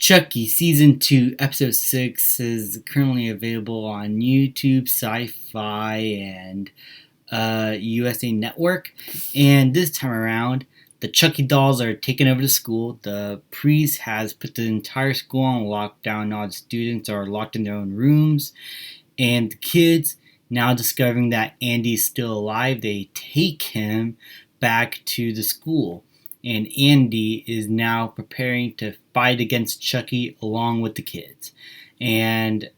Chucky Season 2, Episode 6 is currently available on YouTube, Sci-Fi, and USA Network. And this time around, the Chucky dolls are taking over the school. The priest has put the entire school on lockdown. All the students are locked in their own rooms. And the kids, now discovering that Andy is still alive, they take him back to the school. And Andy is now preparing to fight against Chucky along with the kids. And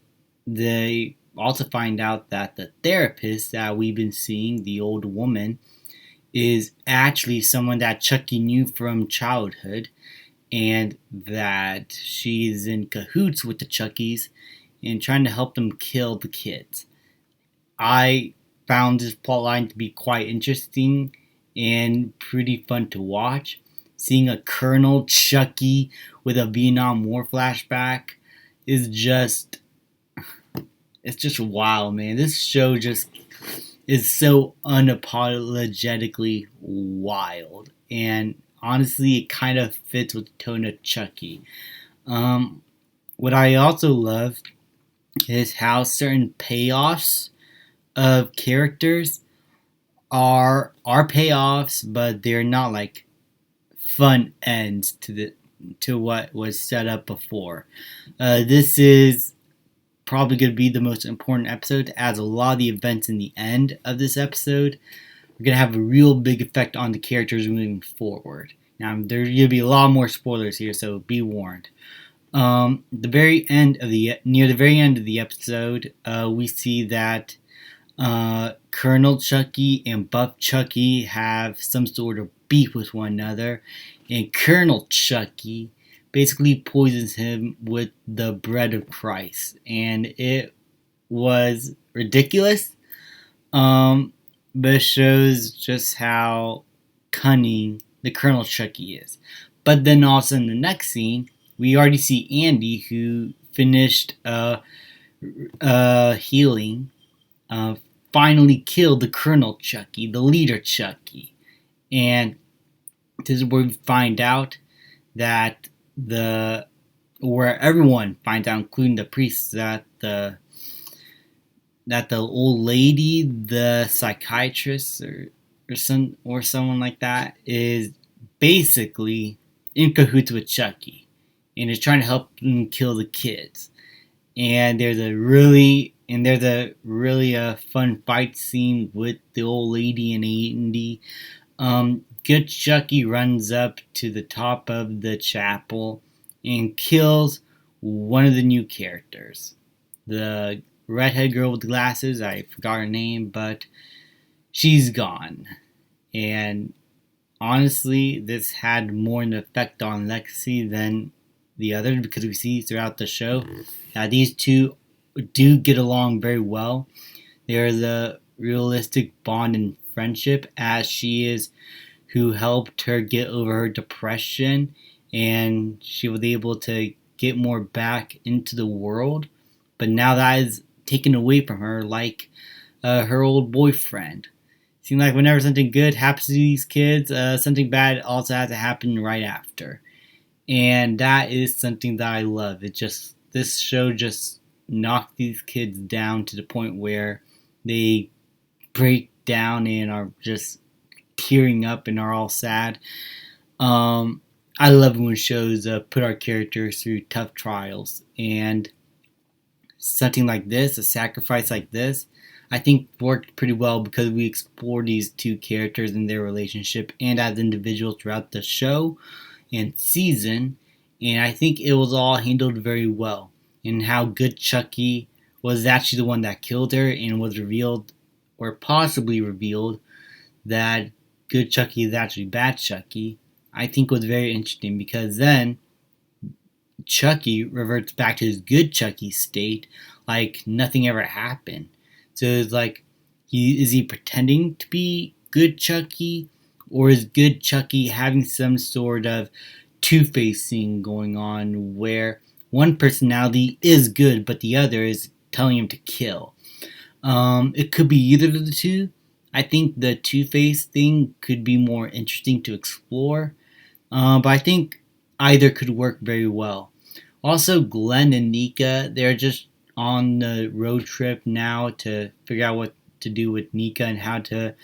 they also find out that the therapist that we've been seeing, the old woman, is actually someone that Chucky knew from childhood, and that she's in cahoots with the Chuckies and trying to help them kill the kids. I found this plotline to be quite interesting and pretty fun to watch. Seeing a Colonel Chucky with a Vietnam War flashback is it's just wild, man. This show just is so unapologetically wild, and honestly, it kind of fits with the tone of Chucky. What I also love is how certain payoffs of characters are payoffs, but they're not like fun ends to what was set up before. This is probably going to be the most important episode, as a lot of the events in the end of this episode are going to have a real big effect on the characters moving forward. Now, there's going to be a lot more spoilers here, so be warned. Near the very end of the episode, we see that Colonel Chucky and Buff Chucky have some sort of beef with one another, and Colonel Chucky basically poisons him with the bread of Christ, and it was ridiculous, but it shows just how cunning the Colonel Chucky is. But then also in the next scene, we already see Andy, who finished healing, finally killed the Colonel Chucky, the leader Chucky. And this is where we find out that where everyone finds out, including the priests, that the old lady, the psychiatrist or someone like that, is basically in cahoots with Chucky and is trying to help him kill the kids. And there's a really fun fight scene with the old lady and Andy. Good Chucky runs up to the top of the chapel and kills one of the new characters. The redhead girl with the glasses, I forgot her name, but she's gone. And honestly, this had more an effect on Lexi than the others, because we see throughout the show that these two do get along very well. They're the realistic bond and friendship, as she is who helped her get over her depression, and she was able to get more back into the world. But now that is taken away from her, like her old boyfriend. Seems like whenever something good happens to these kids, something bad also has to happen right after. And that is something that I love. This show just knocked these kids down to the point where they break down and are just tearing up and are all sad. I love when shows put our characters through tough trials, and something like this, a sacrifice like this, I think worked pretty well because we explore these two characters and their relationship and as individuals throughout the show and season, and I think it was all handled very well. And how good Chucky was actually the one that killed her, and was revealed, or possibly revealed, that good Chucky is actually bad Chucky, I think was very interesting, because then Chucky reverts back to his good Chucky state like nothing ever happened. So it's like, is he pretending to be good Chucky, or is good Chucky having some sort of two-facing going on, where one personality is good but the other is telling him to kill? It could be either of the two. I think the two-face thing could be more interesting to explore, but I think either could work very well. Also, Glenn and Nika, they're just on the road trip now to figure out what to do with Nika and how to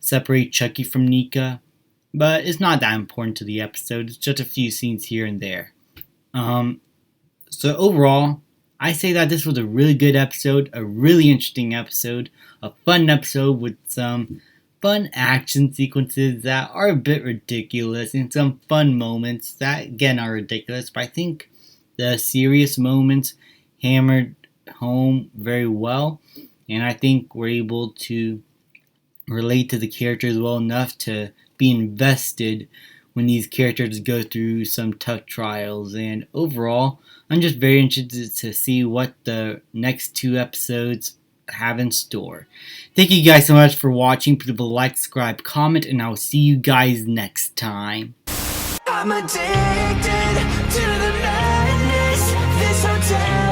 separate Chucky from Nika. But it's not that important to the episode. It's just a few scenes here and there. Um, so overall, I say that this was a really good episode, a really interesting episode, a fun episode with some fun action sequences that are a bit ridiculous and some fun moments that again are ridiculous, but I think the serious moments hammered home very well, and I think we're able to relate to the characters well enough to be invested when these characters go through some tough trials. And overall, I'm just very interested to see what the next two episodes have in store. Thank you guys so much for watching. Please like, subscribe, comment, and I'll see you guys next time. I'm addicted to the madness, this hotel.